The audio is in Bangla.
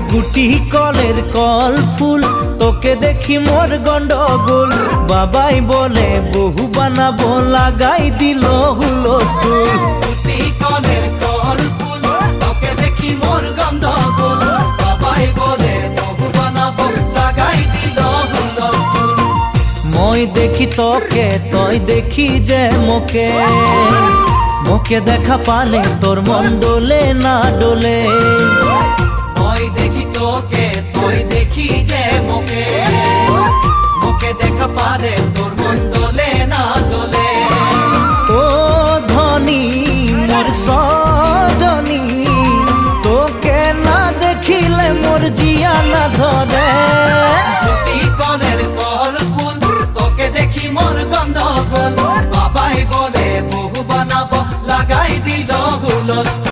গুটি কলের কল ফুল তোকে দেখি মোর গন্ডগোল বাবাই বলে বহু বানাবো লাগাই দিল হুলস্থুল গুটি কলের কল ফুল তোকে দেখি মোর গন্ডগোল বাবাই বলে বহু বানাবো লাগাই দিল হুলস্থুল মই দেখি তোকে তই দেখি যে মোকে মোকে দেখা পালে তোর মন ডোলে না ডোলে মই দেখি তোকে তুই দেখি যে মোকে মোকে দেখা পারে তোর মন দোলে না দোলে ও ধনী মোর সজনী তোকে না দেখিলে মোর জিয়া না ধরে গুটি কলের কল ফুল তোকে দেখি মোর গন্ডগোল বাবাই বলে বহু বানাবো লাগাই দিল হুলস্থুল